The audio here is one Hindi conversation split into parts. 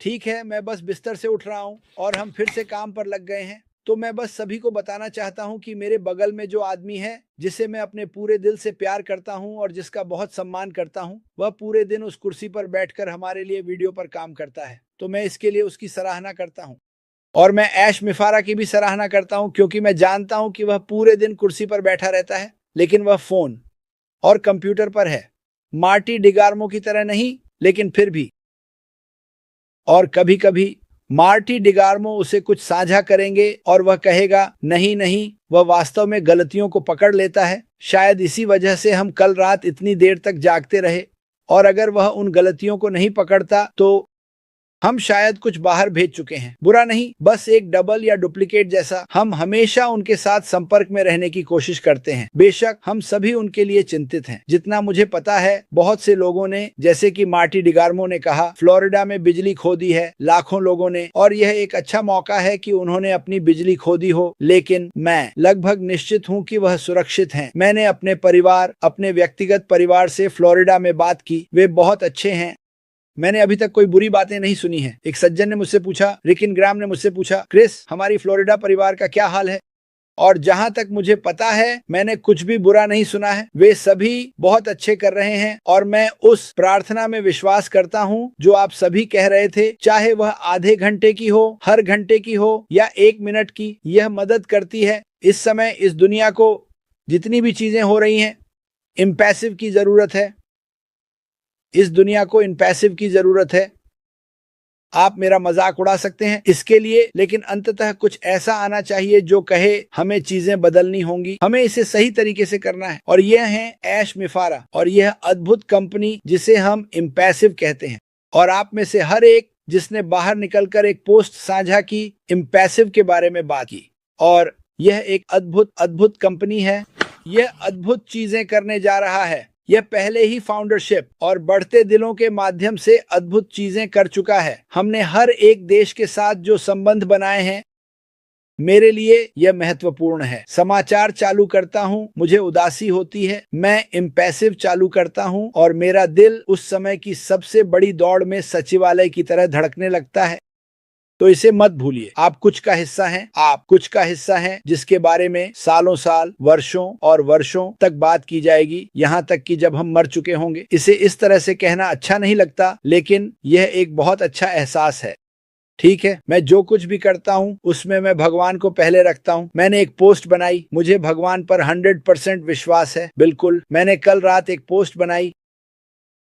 ठीक है, मैं बस बिस्तर से उठ रहा हूँ और हम फिर से काम पर लग गए हैं। तो मैं बस सभी को बताना चाहता हूँ कि मेरे बगल में जो आदमी है, जिसे मैं अपने पूरे दिल से प्यार करता हूँ और जिसका बहुत सम्मान करता हूँ, वह पूरे दिन उस कुर्सी पर बैठकर हमारे लिए वीडियो पर काम करता है। तो मैं इसके लिए उसकी सराहना करता हूँ। और मैं ऐश मिफारा की भी सराहना करता हूँ, क्योंकि मैं जानता हूँ कि वह पूरे दिन कुर्सी पर बैठा रहता है, लेकिन वह फोन और कंप्यूटर पर है। मार्टी डिगार्मो की तरह नहीं, लेकिन फिर भी। और कभी कभी मार्टी डिगार्मो उसे कुछ साझा करेंगे और वह कहेगा नहीं नहीं, वह वास्तव में गलतियों को पकड़ लेता है। शायद इसी वजह से हम कल रात इतनी देर तक जागते रहे। और अगर वह उन गलतियों को नहीं पकड़ता तो हम शायद कुछ बाहर भेज चुके हैं। बुरा नहीं, बस एक डबल या डुप्लीकेट जैसा। हम हमेशा उनके साथ संपर्क में रहने की कोशिश करते हैं। बेशक हम सभी उनके लिए चिंतित हैं। जितना मुझे पता है, बहुत से लोगों ने, जैसे कि मार्टी डिगार्मो ने कहा, फ्लोरिडा में बिजली खो दी है लाखों लोगों ने, और यह एक अच्छा मौका है कि उन्होंने अपनी बिजली खो दी हो। लेकिन मैं लगभग निश्चित हूँ कि वह सुरक्षित हैं। मैंने अपने परिवार, अपने व्यक्तिगत परिवार से फ्लोरिडा में बात की। वे बहुत अच्छे हैं। मैंने अभी तक कोई बुरी बातें नहीं सुनी है। एक सज्जन ने मुझसे पूछा, रिकिन ग्राम ने मुझसे पूछा, क्रिस, हमारी फ्लोरिडा परिवार का क्या हाल है? और जहां तक मुझे पता है, मैंने कुछ भी बुरा नहीं सुना है। वे सभी बहुत अच्छे कर रहे हैं और मैं उस प्रार्थना में विश्वास करता हूं जो आप सभी कह रहे थे, चाहे वह आधे घंटे की हो, हर घंटे की हो या 1 मिनट की। यह मदद करती है। इस समय इस दुनिया को जितनी भी चीजें हो रही हैं, इम्पैसिव की जरूरत है। इस दुनिया को इम्पैसिव की जरूरत है। आप मेरा मजाक उड़ा सकते हैं इसके लिए, लेकिन अंततः कुछ ऐसा आना चाहिए जो कहे हमें चीजें बदलनी होंगी। हमें इसे सही तरीके से करना है। और यह है ऐश मिफारा और यह अद्भुत कंपनी जिसे हम इम्पैसिव कहते हैं। और आप में से हर एक जिसने बाहर निकलकर एक पोस्ट साझा की, इम्पैसिव के बारे में बात की। और यह एक अद्भुत अद्भुत कंपनी है। यह अद्भुत चीजें करने जा रहा है। यह पहले ही फाउंडरशिप और बढ़ते दिलों के माध्यम से अद्भुत चीजें कर चुका है। हमने हर एक देश के साथ जो संबंध बनाए हैं, मेरे लिए यह महत्वपूर्ण है। समाचार चालू करता हूँ, मुझे उदासी होती है। मैं इम्पैसिव चालू करता हूँ और मेरा दिल उस समय की सबसे बड़ी दौड़ में सचिवालय की तरह धड़कने लगता है। तो इसे मत भूलिए, आप कुछ का हिस्सा हैं। आप कुछ का हिस्सा हैं जिसके बारे में सालों साल, वर्षों और वर्षों तक बात की जाएगी, यहाँ तक कि जब हम मर चुके होंगे। इसे इस तरह से कहना अच्छा नहीं लगता, लेकिन यह एक बहुत अच्छा एहसास है। ठीक है, मैं जो कुछ भी करता हूँ उसमें मैं भगवान को पहले रखता हूँ। मैंने एक पोस्ट बनाई, मुझे भगवान पर 100% विश्वास है। बिल्कुल, मैंने कल रात एक पोस्ट बनाई।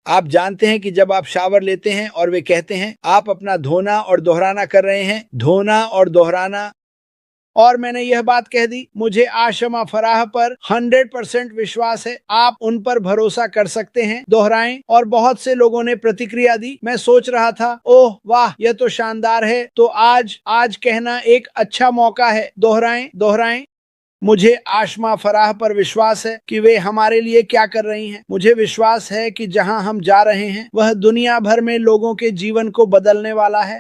आप जानते हैं कि जब आप शावर लेते हैं और वे कहते हैं आप अपना धोना और दोहराना कर रहे हैं, धोना और दोहराना, और मैंने यह बात कह दी, मुझे आशमा फराह पर 100% विश्वास है। आप उन पर भरोसा कर सकते हैं, दोहराएं। और बहुत से लोगों ने प्रतिक्रिया दी। मैं सोच रहा था, ओह वाह, यह तो शानदार है। तो आज कहना एक अच्छा मौका है, दोहराएं दोहराएं। मुझे आशमा फराह पर विश्वास है कि वे हमारे लिए क्या कर रही हैं। मुझे विश्वास है कि जहां हम जा रहे हैं वह दुनिया भर में लोगों के जीवन को बदलने वाला है।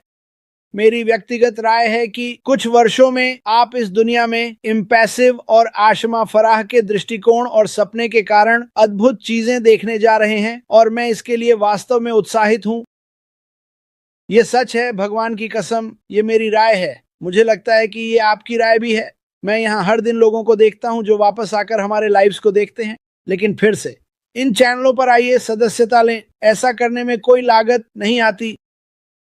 मेरी व्यक्तिगत राय है कि कुछ वर्षों में आप इस दुनिया में इम्पैसिव और आशमा फराह के दृष्टिकोण और सपने के कारण अद्भुत चीजें देखने जा रहे हैं, और मैं इसके लिए वास्तव में उत्साहित हूं। ये सच है, भगवान की कसम, ये मेरी राय है। मुझे लगता है कि ये आपकी राय भी है। मैं यहाँ हर दिन लोगों को देखता हूँ जो वापस आकर हमारे लाइव्स को देखते हैं। लेकिन फिर से इन चैनलों पर आइए, सदस्यता लें। ऐसा करने में कोई लागत नहीं आती।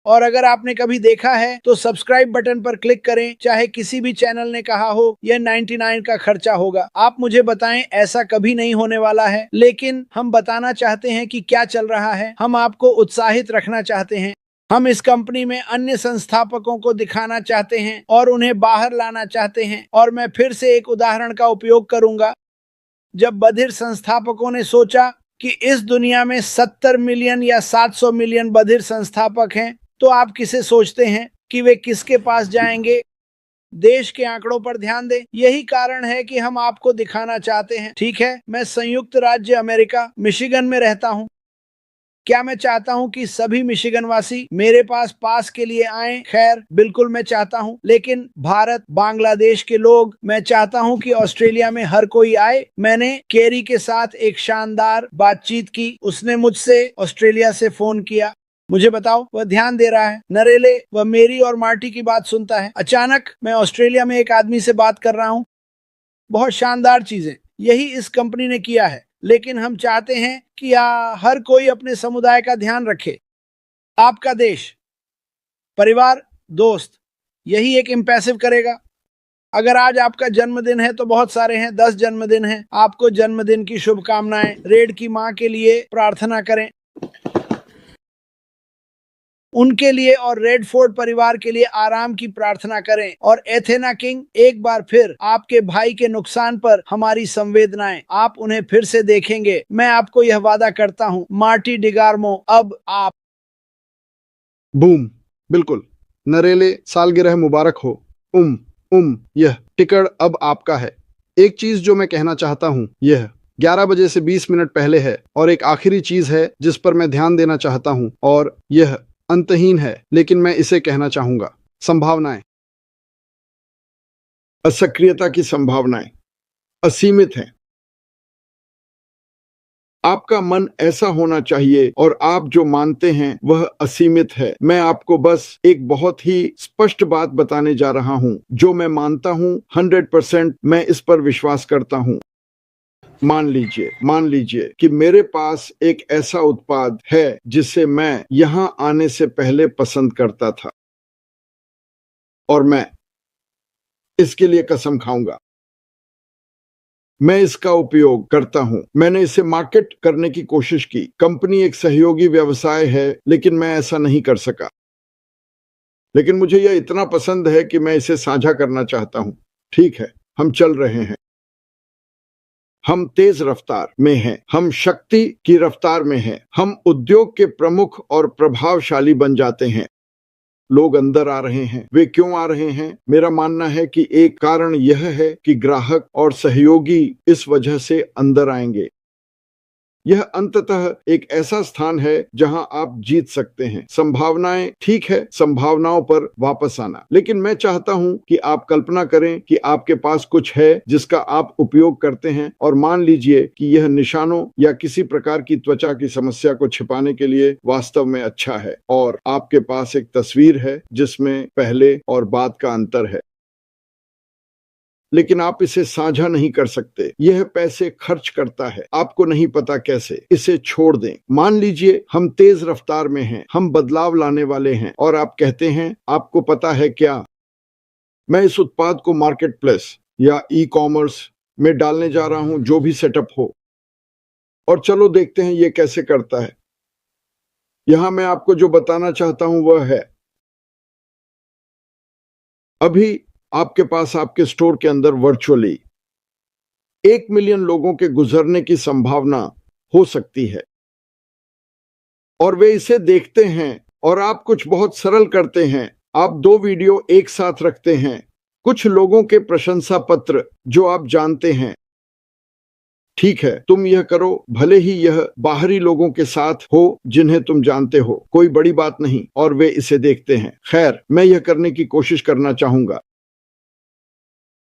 और अगर आपने कभी देखा है तो सब्सक्राइब बटन पर क्लिक करें। चाहे किसी भी चैनल ने कहा हो, यह 99 का खर्चा होगा। आप मुझे बताएं, ऐसा कभी नहीं होने वाला है, लेकिन हम बताना चाहते हैं कि क्या चल रहा है। हम आपको उत्साहित रखना चाहते हैं। हम इस कंपनी में अन्य संस्थापकों को दिखाना चाहते हैं और उन्हें बाहर लाना चाहते हैं। और मैं फिर से एक उदाहरण का उपयोग करूंगा। जब बधिर संस्थापकों ने सोचा कि इस दुनिया में 70 मिलियन या 700 मिलियन बधिर संस्थापक हैं, तो आप किसे सोचते हैं कि वे किसके पास जाएंगे? देश के आंकड़ों पर ध्यान दें। यही कारण है कि हम आपको दिखाना चाहते हैं। ठीक है, मैं संयुक्त राज्य अमेरिका, मिशिगन में रहता हूं। क्या मैं चाहता हूं कि सभी मिशिगन वासी मेरे पास के लिए आएं? खैर, बिल्कुल मैं चाहता हूं। लेकिन भारत, बांग्लादेश के लोग, मैं चाहता हूं कि ऑस्ट्रेलिया में हर कोई आए। मैंने केरी के साथ एक शानदार बातचीत की। उसने मुझसे ऑस्ट्रेलिया से फोन किया। मुझे बताओ, वह ध्यान दे रहा है। नरेले, वह मेरी और मार्टी की बात सुनता है। अचानक मैं ऑस्ट्रेलिया में एक आदमी से बात कर रहा हूँ। बहुत शानदार चीजें यही इस कंपनी ने किया है, लेकिन हम चाहते हैं कि हर कोई अपने समुदाय का ध्यान रखे। आपका देश, परिवार, दोस्त, यही एक इम्पैसिव करेगा। अगर आज आपका जन्मदिन है तो बहुत सारे हैं, 10 जन्मदिन हैं। आपको जन्मदिन की शुभकामनाएं। रेड की माँ के लिए प्रार्थना करें, उनके लिए और रेडफोर्ड परिवार के लिए आराम की प्रार्थना करें। और एथेना किंग, एक बार फिर आपके भाई के नुकसान पर हमारी संवेदनाएं। आप उन्हें फिर से देखेंगे, मैं आपको यह वादा करता हूं। मार्टी डिगार्मो, अब आप। बूम, बिल्कुल। नरेले, सालगिरह मुबारक हो। यह टिकट अब आपका है। एक चीज जो मैं कहना चाहता हूँ, यह 11 बजे से 20 मिनट पहले है, और एक आखिरी चीज है जिस पर मैं ध्यान देना चाहता हूँ, और यह अंतहीन है, लेकिन मैं इसे कहना चाहूंगा। संभावनाएं, असक्रियता की संभावनाएं असीमित हैं। आपका मन ऐसा होना चाहिए और आप जो मानते हैं वह असीमित है। मैं आपको बस एक बहुत ही स्पष्ट बात बताने जा रहा हूं, जो मैं मानता हूं 100%, मैं इस पर विश्वास करता हूं। मान लीजिए कि मेरे पास एक ऐसा उत्पाद है जिसे मैं यहां आने से पहले पसंद करता था, और मैं इसके लिए कसम खाऊंगा। मैं इसका उपयोग करता हूं। मैंने इसे मार्केट करने की कोशिश की। कंपनी एक सहयोगी व्यवसाय है, लेकिन मैं ऐसा नहीं कर सका। लेकिन मुझे यह इतना पसंद है कि मैं इसे साझा करना चाहता हूं। ठीक है, हम चल रहे हैं। हम तेज रफ्तार में हैं, हम शक्ति की रफ्तार में हैं, हम उद्योग के प्रमुख और प्रभावशाली बन जाते हैं। लोग अंदर आ रहे हैं। वे क्यों आ रहे हैं? मेरा मानना है कि एक कारण यह है कि ग्राहक और सहयोगी इस वजह से अंदर आएंगे। यह अंततः एक ऐसा स्थान है जहां आप जीत सकते हैं। संभावनाएं, ठीक है, संभावनाओं पर वापस आना। लेकिन मैं चाहता हूं कि आप कल्पना करें कि आपके पास कुछ है जिसका आप उपयोग करते हैं, और मान लीजिए कि यह निशानों या किसी प्रकार की त्वचा की समस्या को छिपाने के लिए वास्तव में अच्छा है, और आपके पास एक तस्वीर है जिसमें पहले और बाद का अंतर है, लेकिन आप इसे साझा नहीं कर सकते। यह पैसे खर्च करता है, आपको नहीं पता कैसे। इसे छोड़ दें। मान लीजिए हम तेज रफ्तार में हैं, हम बदलाव लाने वाले हैं, और आप कहते हैं, आपको पता है क्या, मैं इस उत्पाद को मार्केट प्लेस या ई कॉमर्स में डालने जा रहा हूं, जो भी सेटअप हो, और चलो देखते हैं ये कैसे करता है। यहां मैं आपको जो बताना चाहता हूं वह है, अभी आपके पास आपके स्टोर के अंदर वर्चुअली 1 मिलियन लोगों के गुजरने की संभावना हो सकती है, और वे इसे देखते हैं, और आप कुछ बहुत सरल करते हैं। आप 2 वीडियो एक साथ रखते हैं, कुछ लोगों के प्रशंसा पत्र जो आप जानते हैं। ठीक है, तुम यह करो, भले ही यह बाहरी लोगों के साथ हो जिन्हें तुम जानते हो, कोई बड़ी बात नहीं, और वे इसे देखते हैं। खैर, मैं यह करने की कोशिश करना चाहूंगा।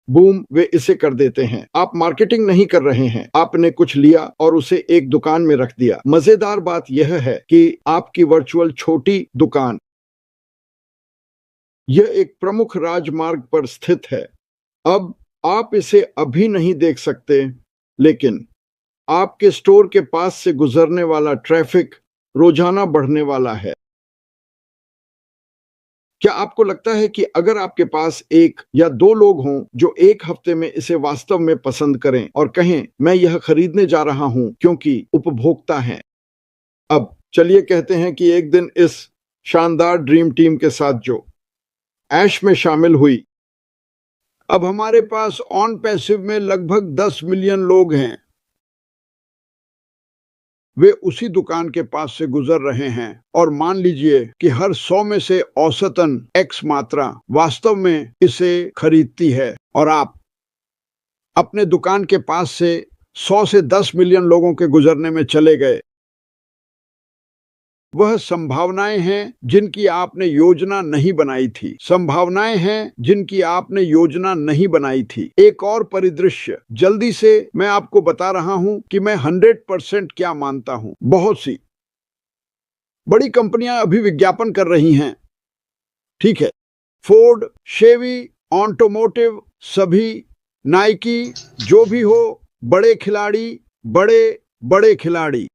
बूम, वे इसे कर देते हैं। आप मार्केटिंग नहीं कर रहे हैं, आपने कुछ लिया और उसे एक दुकान में रख दिया। मजेदार बात यह है कि आपकी वर्चुअल छोटी दुकान, यह एक प्रमुख राजमार्ग पर स्थित है। अब आप इसे अभी नहीं देख सकते, लेकिन आपके स्टोर के पास से गुजरने वाला ट्रैफिक रोजाना बढ़ने वाला है। क्या आपको लगता है कि अगर आपके पास 1 या 2 लोग हों जो एक हफ्ते में इसे वास्तव में पसंद करें और कहें, मैं यह खरीदने जा रहा हूं क्योंकि उपभोक्ता हैं। अब चलिए कहते हैं कि एक दिन इस शानदार ड्रीम टीम के साथ जो ऐश में शामिल हुई, अब हमारे पास ऑन पैसिव में लगभग 10 मिलियन लोग हैं। वे उसी दुकान के पास से गुजर रहे हैं, और मान लीजिए कि हर 100 में से औसतन X मात्रा वास्तव में इसे खरीदती है, और आप अपने दुकान के पास से 100 से 10 मिलियन लोगों के गुजरने में चले गए। वह संभावनाएं हैं जिनकी आपने योजना नहीं बनाई थी। संभावनाएं हैं जिनकी आपने योजना नहीं बनाई थी। एक और परिदृश्य, जल्दी से मैं आपको बता रहा हूं कि मैं 100% क्या मानता हूं। बहुत सी बड़ी कंपनियां अभी विज्ञापन कर रही हैं, ठीक है, फोर्ड, शेवी, ऑटोमोटिव, सभी, नाइकी, जो भी हो, बड़े खिलाड़ी, बड़े बड़े खिलाड़ी,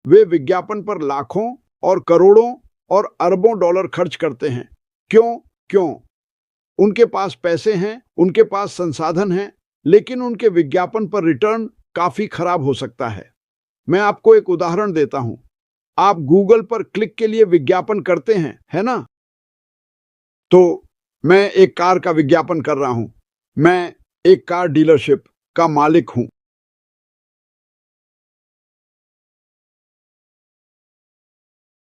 वे विज्ञापन पर लाखों और करोड़ों और अरबों डॉलर खर्च करते हैं। क्यों? क्यों? उनके पास पैसे हैं, उनके पास संसाधन हैं, लेकिन उनके विज्ञापन पर रिटर्न काफी खराब हो सकता है। मैं आपको एक उदाहरण देता हूं। आप गूगल पर क्लिक के लिए विज्ञापन करते हैं, है ना? तो मैं एक कार का विज्ञापन कर रहा हूं। मैं एक कार डीलरशिप का मालिक हूं।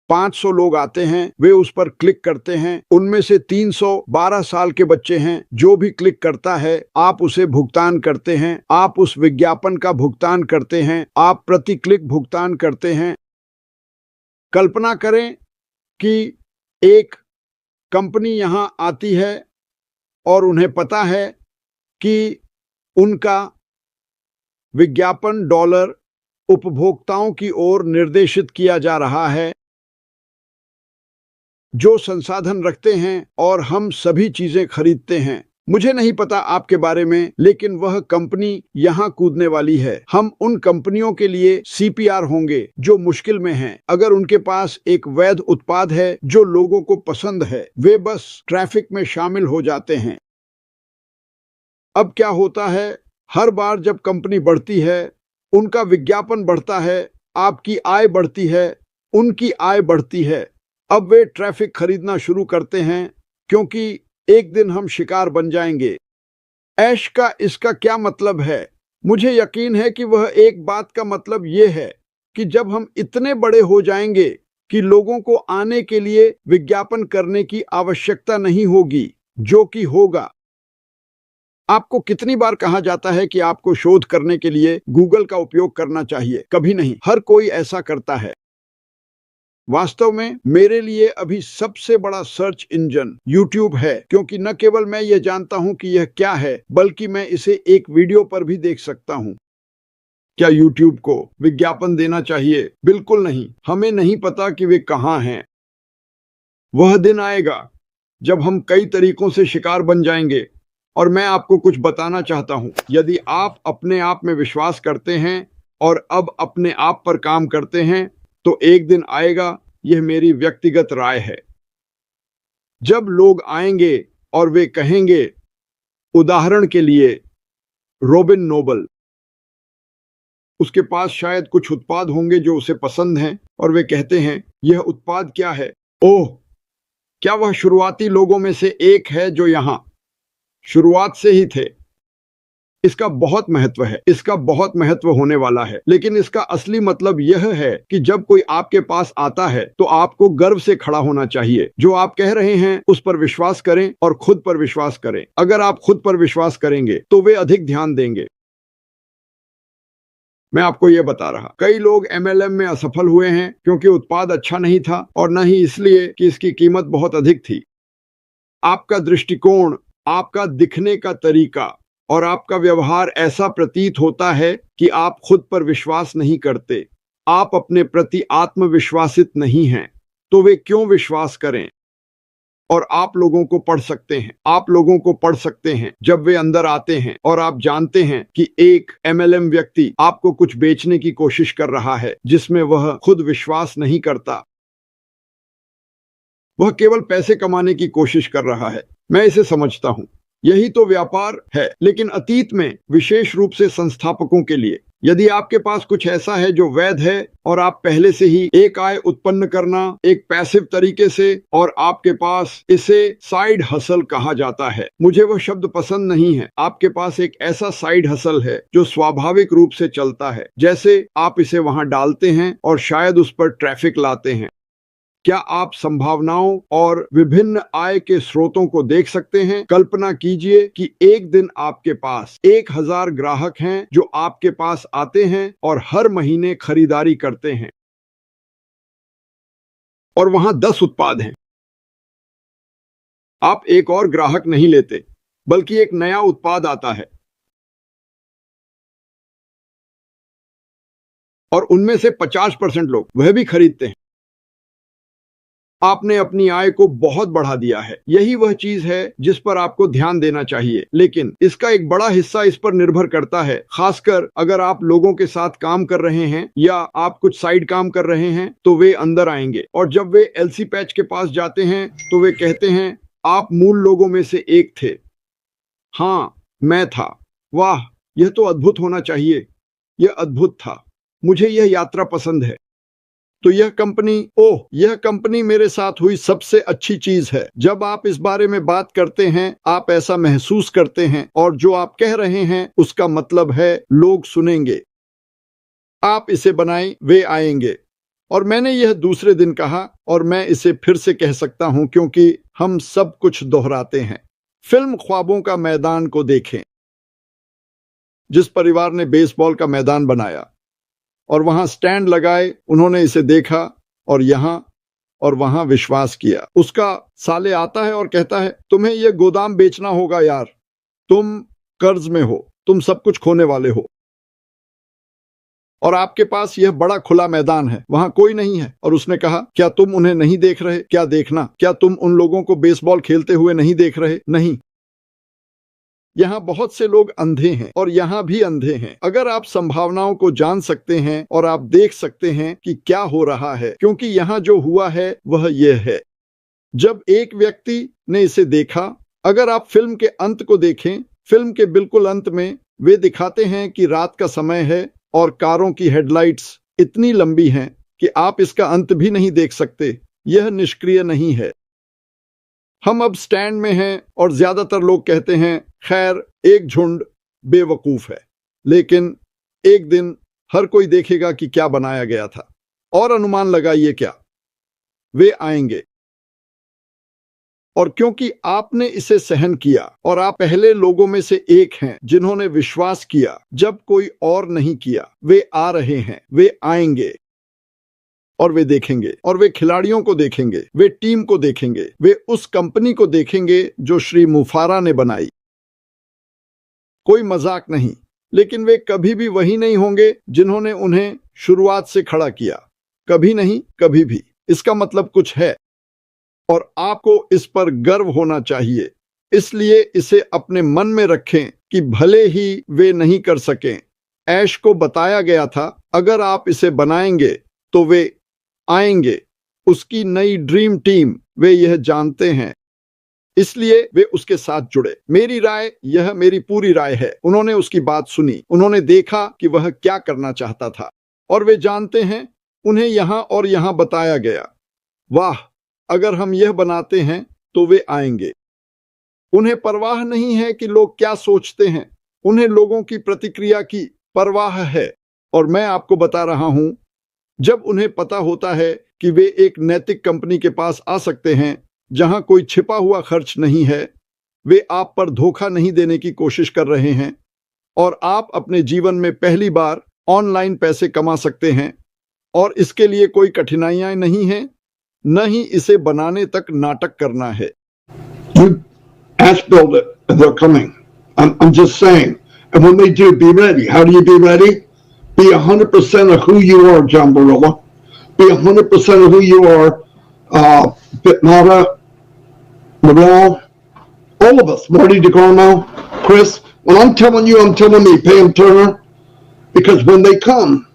500 लोग आते हैं, वे उस पर क्लिक करते हैं। उनमें से 312 साल के बच्चे हैं। जो भी क्लिक करता है, आप उसे भुगतान करते हैं। आप उस विज्ञापन का भुगतान करते हैं। आप प्रति क्लिक भुगतान करते हैं। कल्पना करें कि एक कंपनी यहां आती है और उन्हें पता है कि उनका विज्ञापन डॉलर उपभोक्ताओं की ओर निर्देशित किया जा रहा है, जो संसाधन रखते हैं और हम सभी चीजें खरीदते हैं। मुझे नहीं पता आपके बारे में, लेकिन वह कंपनी यहां कूदने वाली है। हम उन कंपनियों के लिए सीपीआर होंगे जो मुश्किल में हैं। अगर उनके पास एक वैध उत्पाद है जो लोगों को पसंद है, वे बस ट्रैफिक में शामिल हो जाते हैं। अब क्या होता है? हर बार जब कंपनी बढ़ती है, उनका विज्ञापन बढ़ता है, आपकी आय बढ़ती है, उनकी आय बढ़ती है। अब वे ट्रैफिक खरीदना शुरू करते हैं, क्योंकि एक दिन हम शिकार बन जाएंगे। ऐश का इसका क्या मतलब है? मुझे यकीन है कि वह एक बात का मतलब ये है कि जब हम इतने बड़े हो जाएंगे कि लोगों को आने के लिए विज्ञापन करने की आवश्यकता नहीं होगी, जो कि होगा। आपको कितनी बार कहा जाता है कि आपको शोध करने के लिए गूगल का उपयोग करना चाहिए? कभी नहीं। हर कोई ऐसा करता है। वास्तव में मेरे लिए अभी सबसे बड़ा सर्च इंजन YouTube है, क्योंकि न केवल मैं यह जानता हूं कि यह क्या है, बल्कि मैं इसे एक वीडियो पर भी देख सकता हूं। क्या YouTube को विज्ञापन देना चाहिए? बिल्कुल नहीं। हमें नहीं पता कि वे कहां हैं। वह दिन आएगा जब हम कई तरीकों से शिकार बन जाएंगे, और मैं आपको कुछ बताना चाहता हूं। यदि आप अपने आप में विश्वास करते हैं और अब अपने आप पर काम करते हैं, तो एक दिन आएगा, यह मेरी व्यक्तिगत राय है, जब लोग आएंगे और वे कहेंगे, उदाहरण के लिए रॉबिन नोबल, उसके पास शायद कुछ उत्पाद होंगे जो उसे पसंद हैं, और वे कहते हैं, यह उत्पाद क्या है? ओह, क्या वह शुरुआती लोगों में से एक है जो यहां शुरुआत से ही थे? इसका बहुत महत्व है, इसका बहुत महत्व होने वाला है। लेकिन इसका असली मतलब यह है कि जब कोई आपके पास आता है, तो आपको गर्व से खड़ा होना चाहिए। जो आप कह रहे हैं उस पर विश्वास करें और खुद पर विश्वास करें। अगर आप खुद पर विश्वास करेंगे तो वे अधिक ध्यान देंगे। मैं आपको यह बता रहा, कई लोग MLM में असफल हुए हैं क्योंकि उत्पाद अच्छा नहीं था, और न ही इसलिए कि इसकी कीमत बहुत अधिक थी। आपका दृष्टिकोण, आपका दिखने का तरीका और आपका व्यवहार ऐसा प्रतीत होता है कि आप खुद पर विश्वास नहीं करते। आप अपने प्रति आत्मविश्वासित नहीं हैं। तो वे क्यों विश्वास करें? और आप लोगों को पढ़ सकते हैं। आप लोगों को पढ़ सकते हैं जब वे अंदर आते हैं और आप जानते हैं कि एक MLM व्यक्ति आपको कुछ बेचने की कोशिश कर रहा है जिसमें वह खुद विश्वास नहीं करता। वह केवल पैसे कमाने की कोशिश कर रहा है। मैं इसे समझता हूं। यही तो व्यापार है। लेकिन अतीत में, विशेष रूप से संस्थापकों के लिए, यदि आपके पास कुछ ऐसा है जो वैध है और आप पहले से ही एक आय उत्पन्न करना एक पैसिव तरीके से, और आपके पास इसे साइड हसल कहा जाता है। मुझे वह शब्द पसंद नहीं है। आपके पास एक ऐसा साइड हसल है जो स्वाभाविक रूप से चलता है, जैसे आप इसे वहां डालते हैं और शायद उस पर ट्रैफिक लाते हैं। क्या आप संभावनाओं और विभिन्न आय के स्रोतों को देख सकते हैं? कल्पना कीजिए कि एक दिन आपके पास 1000 ग्राहक हैं जो आपके पास आते हैं और हर महीने खरीदारी करते हैं, और वहां 10 उत्पाद हैं। आप एक और ग्राहक नहीं लेते, बल्कि एक नया उत्पाद आता है, और उनमें से 50% लोग वह भी खरीदते हैं। आपने अपनी आय को बहुत बढ़ा दिया है। यही वह चीज है जिस पर आपको ध्यान देना चाहिए, लेकिन इसका एक बड़ा हिस्सा इस पर निर्भर करता है, खासकर अगर आप लोगों के साथ काम कर रहे हैं या आप कुछ साइड काम कर रहे हैं तो वे अंदर आएंगे और जब वे एलसी पैच के पास जाते हैं तो वे कहते हैं आप मूल लोगों में से एक थे। हाँ, मैं था। वाह, यह तो अद्भुत होना चाहिए। यह अद्भुत था। मुझे यह यात्रा पसंद है। तो यह कंपनी मेरे साथ हुई सबसे अच्छी चीज है। जब आप इस बारे में बात करते हैं, आप ऐसा महसूस करते हैं और जो आप कह रहे हैं उसका मतलब है लोग सुनेंगे। आप इसे बनाएं, वे आएंगे। और मैंने यह दूसरे दिन कहा और मैं इसे फिर से कह सकता हूं क्योंकि हम सब कुछ दोहराते हैं। फिल्म ख्वाबों का मैदान को देखें। जिस परिवार ने बेसबॉल का मैदान बनाया और वहां स्टैंड लगाए, उन्होंने इसे देखा और यहां और वहां विश्वास किया। उसका साले आता है और कहता है तुम्हें यह गोदाम बेचना होगा यार, तुम कर्ज में हो, तुम सब कुछ खोने वाले हो और आपके पास यह बड़ा खुला मैदान है, वहां कोई नहीं है। और उसने कहा क्या तुम उन्हें नहीं देख रहे? क्या देखना? क्या तुम उन लोगों को बेसबॉल खेलते हुए नहीं देख रहे? नहीं। यहाँ बहुत से लोग अंधे हैं और यहाँ भी अंधे हैं। अगर आप संभावनाओं को जान सकते हैं और आप देख सकते हैं कि क्या हो रहा है, क्योंकि यहाँ जो हुआ है वह यह है। जब एक व्यक्ति ने इसे देखा, अगर आप फिल्म के अंत को देखें, फिल्म के बिल्कुल अंत में वे दिखाते हैं कि रात का समय है और कारों की हेडलाइट्स इतनी लंबी हैं कि आप इसका अंत भी नहीं देख सकते। यह निष्क्रिय नहीं है। हम अब स्टैंड में हैं और ज्यादातर लोग कहते हैं खैर एक झुंड बेवकूफ है, लेकिन एक दिन हर कोई देखेगा कि क्या बनाया गया था। और अनुमान लगाइए क्या? वे आएंगे। और क्योंकि आपने इसे सहन किया और आप पहले लोगों में से एक हैं जिन्होंने विश्वास किया जब कोई और नहीं किया, वे आ रहे हैं, वे आएंगे और वे देखेंगे और वे खिलाड़ियों को देखेंगे, वे टीम को देखेंगे, वे उस कंपनी को देखेंगे जो श्री मुफारा ने बनाई। कोई मजाक नहीं, लेकिन वे कभी भी वही नहीं होंगे जिन्होंने उन्हें शुरुआत से खड़ा किया। कभी नहीं, कभी भी। इसका मतलब कुछ है और आपको इस पर गर्व होना चाहिए। इसलिए इसे अपने मन में रखें कि भले ही वे नहीं कर सकें, ऐश को बताया गया था अगर आप इसे बनाएंगे तो वे आएंगे। उसकी नई ड्रीम टीम, वे यह जानते हैं, इसलिए वे उसके साथ जुड़े। मेरी राय, यह मेरी पूरी राय है। उन्होंने उसकी बात सुनी, उन्होंने देखा कि वह क्या करना चाहता था और वे जानते हैं, उन्हें यहां और यहां बताया गया। वाह, अगर हम यह बनाते हैं तो वे आएंगे। उन्हें परवाह नहीं है कि लोग क्या सोचते हैं, उन्हें लोगों की प्रतिक्रिया की परवाह है। और मैं आपको बता रहा हूं, जब उन्हें पता होता है कि वे एक नैतिक कंपनी के पास आ सकते हैं जहां कोई छिपा हुआ खर्च नहीं है, वे आप पर धोखा नहीं देने की कोशिश कर रहे हैं और आप अपने जीवन में पहली बार ऑनलाइन पैसे कमा सकते हैं और इसके लिए कोई कठिनाइयां नहीं हैं, न ही इसे बनाने तक नाटक करना है। You ask build it, and they're coming. I'm just saying. And when they do, be ready. How do you be ready? Be 100% of who you are, John Barilla. Be 100% of who you are, Bitmata, Morel, all of us, Marty DeGarmo, Chris. When I'm telling you, I'm telling me, Pam Turner, because when they come,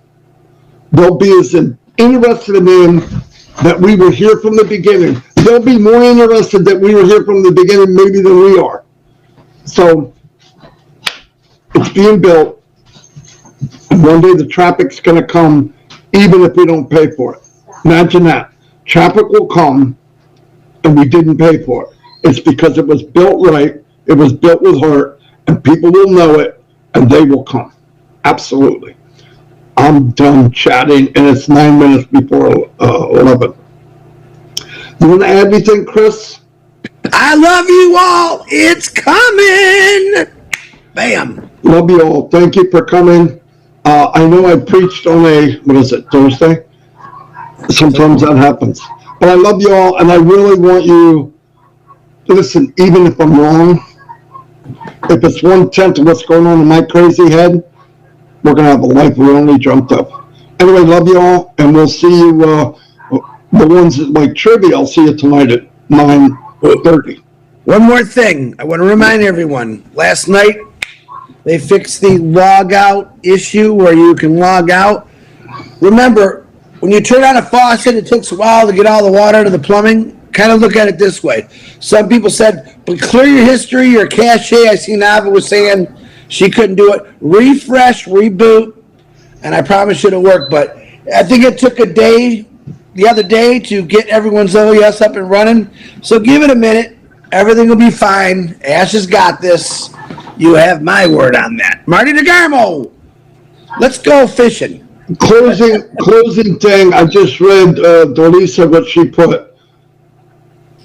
they'll be as interested in that we were here from the beginning. They'll be more interested that we were here from the beginning maybe than we are. So it's being built. And one day the traffic's going to come even if we don't pay for it. Imagine that. Traffic will come and we didn't pay for it. It's because it was built right, it was built with heart, and people will know it and they will come. Absolutely. I'm done chatting, and it's 9 minutes before 11. You want to add anything, Chris? I love you all. It's coming. Bam. Love you all. Thank you for coming. I know I preached on Thursday? Sometimes that happens. But I love you all, and I really want you to listen, even if I'm wrong. If it's 1/10 of what's going on in my crazy head, we're going to have a life we only dreamt of. Anyway, love you all, and we'll see you the ones that like trivia, I'll see you tonight at 9:30. One more thing. I want to remind everyone. Last night, they fixed the log out issue where you can log out. Remember, when you turn on a faucet, it takes a while to get all the water to the plumbing. Kind of look at it this way. Some people said, but clear your history, your cache. I see Nava was saying she couldn't do it. Refresh, reboot, and I promise you it'll work. But I think it took a day the other day to get everyone's OES up and running. So give it a minute. Everything will be fine. Ash has got this. You have my word on that. Marty DeGarmo, let's go fishing. Closing thing, I just read Delisa what she put.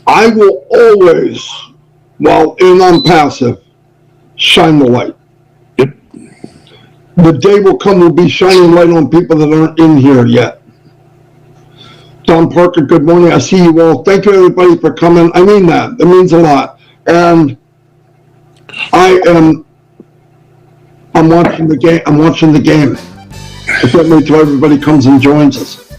I will always, while in on passive, shine the light. The day will come, we'll be shining light on people that aren't in here yet. Don Parker, good morning. I see you all. Thank you everybody for coming. I mean that. It means a lot. And I'm watching the game. I can't wait till everybody comes and joins us.